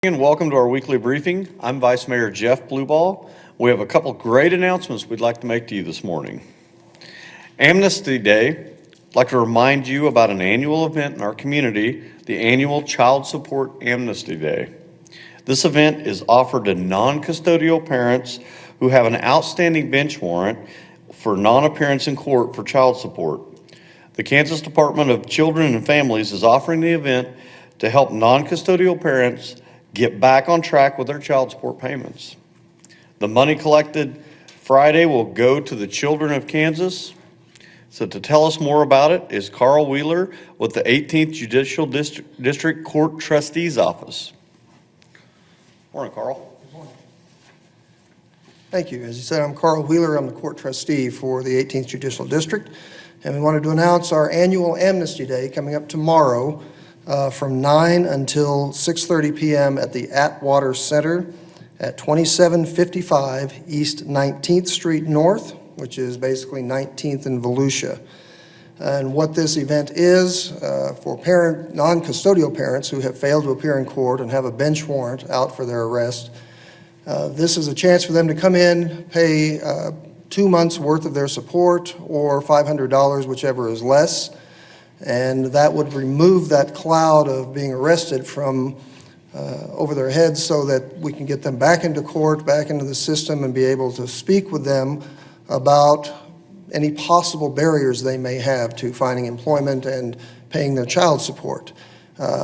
And welcome to our weekly briefing. I'm Vice Mayor Jeff Blubaugh. We have a couple great announcements we'd like to make to you this morning. Amnesty Day, I'd like to remind you about an annual event in our community, the annual Child Support Amnesty Day. This event is offered to non-custodial parents who have an outstanding bench warrant for non-appearance in court for child support. The Kansas Department of Children and Families is offering the event to help non-custodial parents get back on track with their child support payments. The money collected Friday will go to the children of Kansas. So to tell us more about it is Carl Wheeler with the 18th Judicial District Court Trustee's Office. Morning, Carl. Good morning. Thank you. As you said, I'm Carl Wheeler. I'm the court trustee for the 18th Judicial District, and we wanted to announce our annual Amnesty Day coming up tomorrow from 9 until 6:30 p.m. at the Atwater Center at 2755 East 19th Street North, which is basically 19th and Volusia. And what this event is for non-custodial parents who have failed to appear in court and have a bench warrant out for their arrest, this is a chance for them to come in, pay 2 months worth of their support or $500, whichever is less. And that would remove that cloud of being arrested from over their heads so that we can get them back into court, back into the system, and be able to speak with them about any possible barriers they may have to finding employment and paying their child support.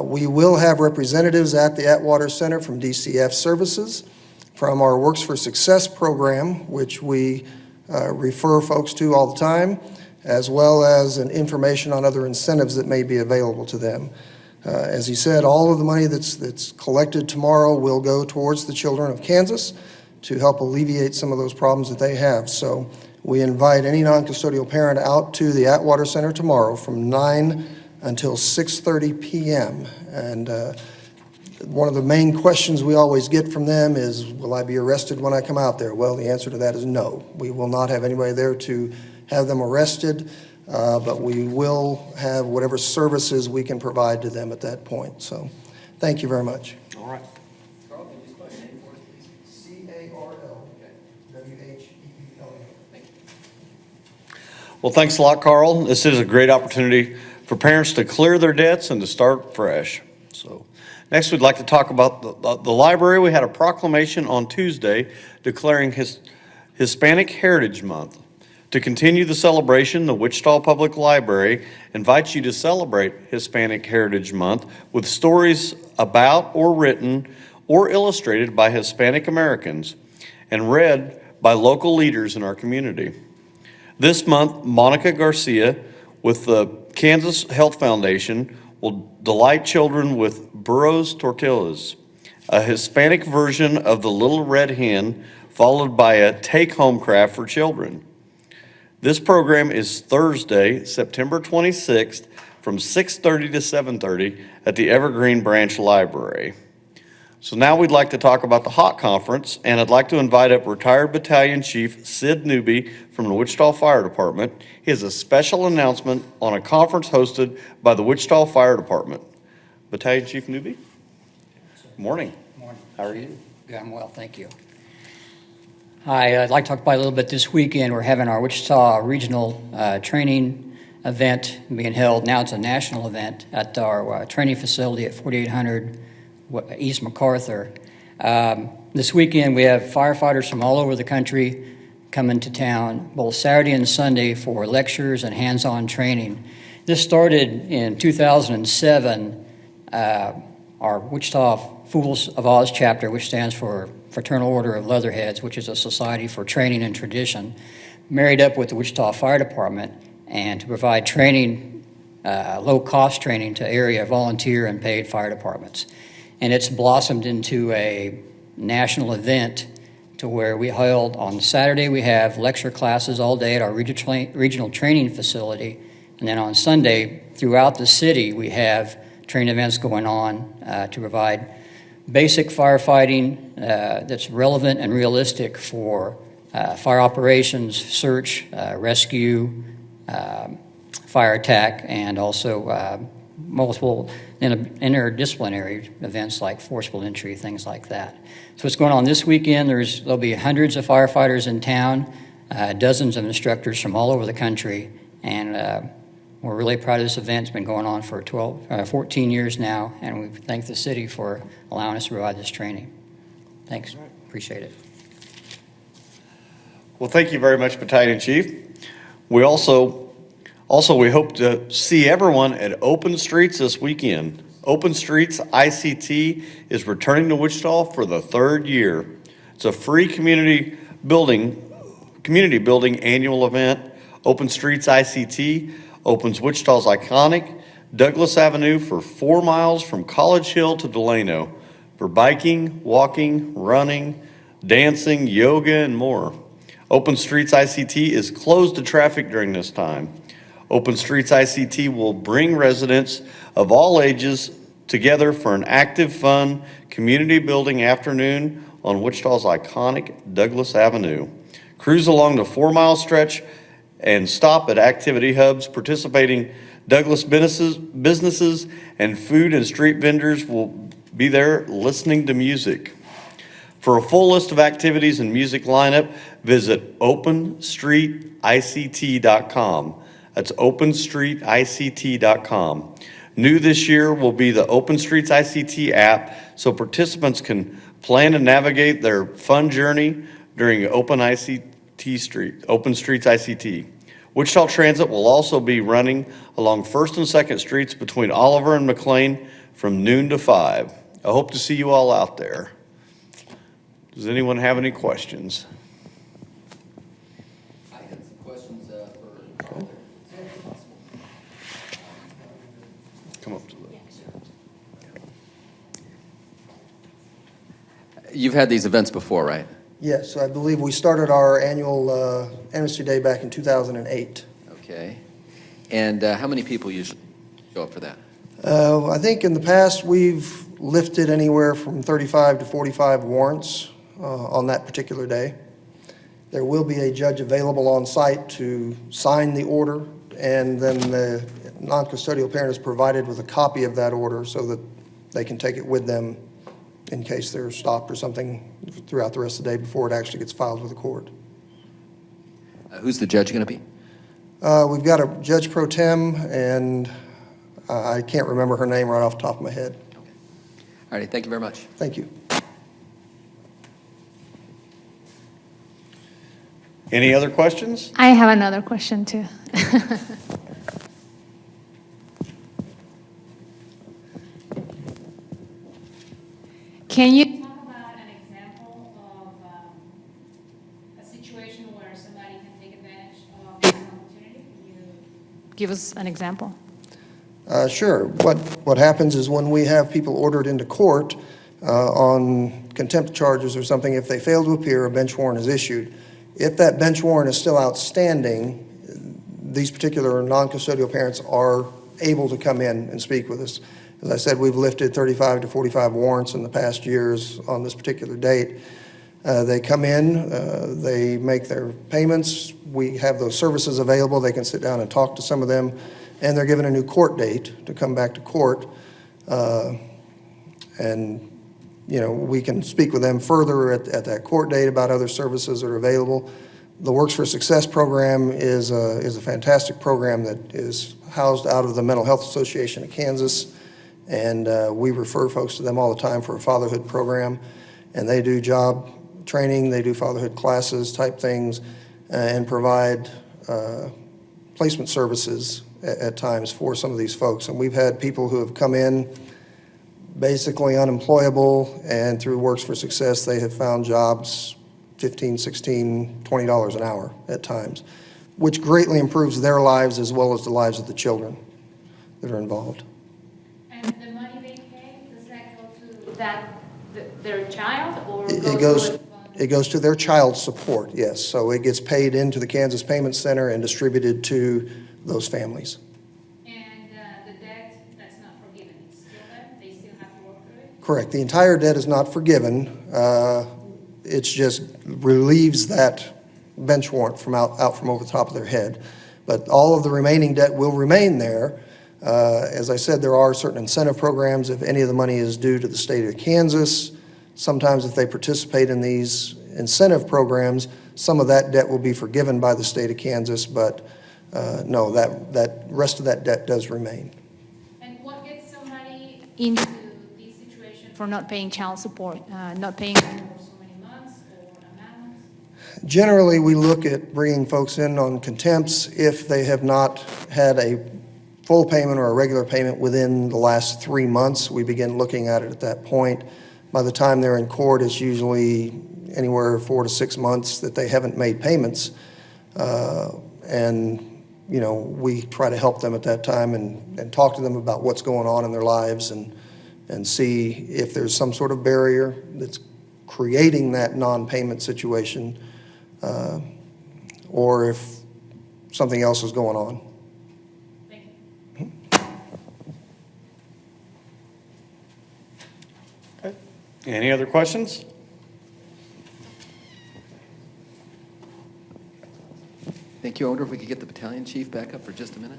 We will have representatives at the Atwater Center from DCF Services, from our Works for Success program, which we refer folks to all the time, as well as information on other incentives that may be available to them. As he said, all of the money that's collected tomorrow will go towards the children of Kansas to help alleviate some of those problems that they have. So we invite any non-custodial parent out to the Atwater Center tomorrow from 9 until 6:30 p.m. And one of the main questions we always get from them is, will I be arrested when I come out there? Well, the answer to that is no. We will not have anybody there to have them arrested, but we will have whatever services we can provide to them at that point. So thank you very much. All right. Carl, can you spell your name for us, please? C-A-R-L-W-H-E-E-L-A. Thank you. Well, thanks a lot, Carl. This is a great opportunity for parents to clear their debts and to start fresh. So next, we'd like to talk about the library. We had a proclamation on Tuesday declaring Hispanic Heritage Month. To continue the celebration, the Wichita Public Library invites you to celebrate Hispanic Heritage Month with stories about or written or illustrated by Hispanic Americans and read by local leaders in our community. This month, Monica Garcia with the Kansas Health Foundation will delight children with Burroughs Tortillas, a Hispanic version of the Little Red Hen, followed by a take-home craft for children. This program is Thursday, September 26th from 6:30 to 7:30 at the Evergreen Branch Library. So now we'd like to talk about the HOT Conference, and I'd like to invite up retired Battalion Chief Sid Newby from the Wichita Fire Department. He has a special announcement on a conference hosted by the Wichita Fire Department. Battalion Chief Newby? Morning. Morning. How are you? Good, I'm well, thank you. Hi, I'd like to talk about a little bit this weekend. We're having our Wichita Regional Training event being held. Now it's a national event at our training facility at 4800 East MacArthur. This weekend we have firefighters from all over the country coming to town, both Saturday and Sunday, for lectures and hands-on training. This started in 2007. Our Wichita Fools of Oz chapter, which stands for Fraternal Order of Leatherheads, which is a society for training and tradition, married up with the Wichita Fire Department and to provide training, low-cost training to area volunteer and paid fire departments. And it's blossomed into a national event to where we held on Saturday, we have lecture classes all day at our regional training facility. And then on Sunday, throughout the city, we have training events going on to provide basic firefighting that's relevant and realistic for fire operations, search, rescue, fire attack, and also multiple interdisciplinary events like forcible entry, things like that. So what's going on this weekend, there'll be hundreds of firefighters in town, dozens of instructors from all over the country, and we're really proud of this event. It's been going on for 14 years now, and we thank the city for allowing us to provide this training. Thanks, appreciate it. Well, thank you very much, Battalion Chief. We also we hope to see everyone at Open Streets this weekend. Open Streets ICT is returning to Wichita for the third year. It's a free community building annual event. Open Streets ICT opens Wichita's iconic Douglas Avenue for 4 miles from College Hill to Delano for biking, walking, running, dancing, yoga, and more. Open Streets ICT is closed to traffic during this time. Open Streets ICT will bring residents of all ages together for an active, fun, community building afternoon on Wichita's iconic Douglas Avenue. Cruise along the 4-mile stretch and stop at activity hubs. Participating Douglas businesses and food and street vendors will be there listening to music. For a full list of activities and music lineup, visit openstreetict.com. That's openstreetict.com. New this year will be the Open Streets ICT app, so participants can plan and navigate their fun journey during Open Streets ICT. Wichita Transit will also be running along 1st and 2nd Streets between Oliver and McLean from noon to 5. I hope to see you all out there. Does anyone have any questions? I had some questions for Carl. Come up to the. You've had these events before, right? Yes, I believe we started our annual Amnesty Day back in 2008. Okay. And how many people usually show up for that? I think in the past, we've lifted anywhere from 35 to 45 warrants on that particular day. There will be a judge available on site to sign the order, and then the non-custodial parent is provided with a copy of that order so that they can take it with them in case they're stopped or something throughout the rest of the day before it actually gets filed with the court. Who's the judge going to be? We've got a judge pro tem, and I can't remember her name right off the top of my head. Okay. All right. Thank you very much. Thank you. Any other questions? I have another question too. Can you talk about an example of a situation where somebody can take advantage of this opportunity? Can you give us an example? Sure. What happens is when we have people ordered into court on contempt charges or something, if they fail to appear, a bench warrant is issued. If that bench warrant is still outstanding, these particular non-custodial parents are able to come in and speak with us. As I said, we've lifted 35 to 45 warrants in the past years on this particular date. They come in, they make their payments, we have those services available, they can sit down and talk to some of them, and they're given a new court date to come back to court. And we can speak with them further at that court date about other services that are available. The Works for Success program is a fantastic program that is housed out of the Mental Health Association of Kansas, and we refer folks to them all the time for a fatherhood program, and they do job training, they do fatherhood classes type things, and provide placement services at times for some of these folks. And we've had people who have come in basically unemployable, and through Works for Success, they have found jobs $15, $16, $20 an hour at times, which greatly improves their lives as well as the lives of the children that are involved. And the money they pay, does that go to their child, or It goes to their child support, yes. So it gets paid into the Kansas Payment Center and distributed to those families. And the debt that's not forgiven, it's still there? They still have to work through it? Correct. The entire debt is not forgiven. It's just relieves that bench warrant from out from over the top of their head. But all of the remaining debt will remain there As I said, there are certain incentive programs if any of the money is due to the state of Kansas. Sometimes if they participate in these incentive programs, some of that debt will be forgiven by the state of Kansas, but no, that rest of that debt does remain. And what gets somebody into this situation for not paying child support, not paying for so many months or amounts? Generally, we look at bringing folks in on contempts if they have not had a full payment or a regular payment within the last 3 months. We begin looking at it at that point. By the time they're in court, it's usually anywhere 4 to 6 months that they haven't made payments. And, you know, we try to help them at that time and talk to them about what's going on in their lives and see if there's some sort of barrier that's creating that non-payment situation, or if something else is going on. Thank you. Any other questions? Thank you. I wonder if we could get the battalion chief back up for just a minute.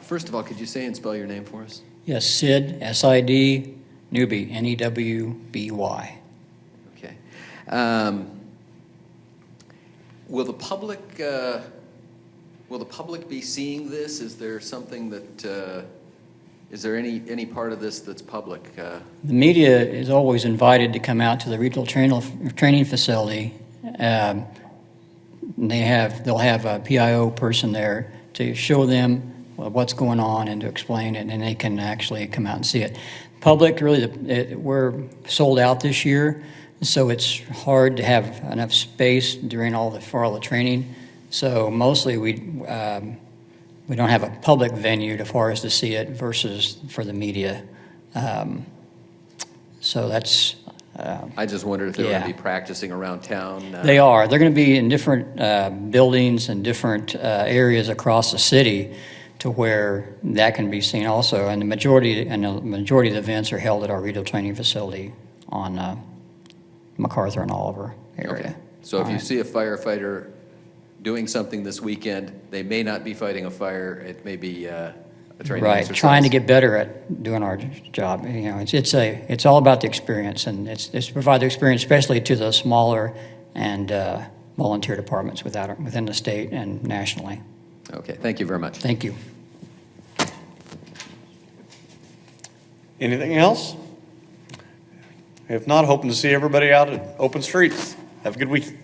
First of all, could you say and spell your name for us? Yes, Sid, S-I-D, Newby, N-E-W-B-Y. Okay. Will the public be seeing this? Is there something that is there any part of this that's public? The media is always invited to come out to the regional training facility. They'll have a PIO person there to show them what's going on and to explain it, and they can actually come out and see it. Public, really, we're sold out this year, so it's hard to have enough space during for all the training. So mostly we don't have a public venue as far as to see it versus for the media. So that's. I just wondered if they were Yeah. going to be practicing around town. They are. They're going to be in different buildings and different areas across the city to where that can be seen also. And the majority of the events are held at our regional training facility on MacArthur and Oliver area. Okay. So if you see a firefighter doing something this weekend, they may not be fighting a fire. It may be a training Right, exercise. trying to get better at doing our job. You know, it's all about the experience, and it's to provide the experience, especially to the smaller and volunteer departments within the state and nationally. Okay, thank you very much. Thank you. Anything else? If not, hoping to see everybody out at open streets. Have a good week.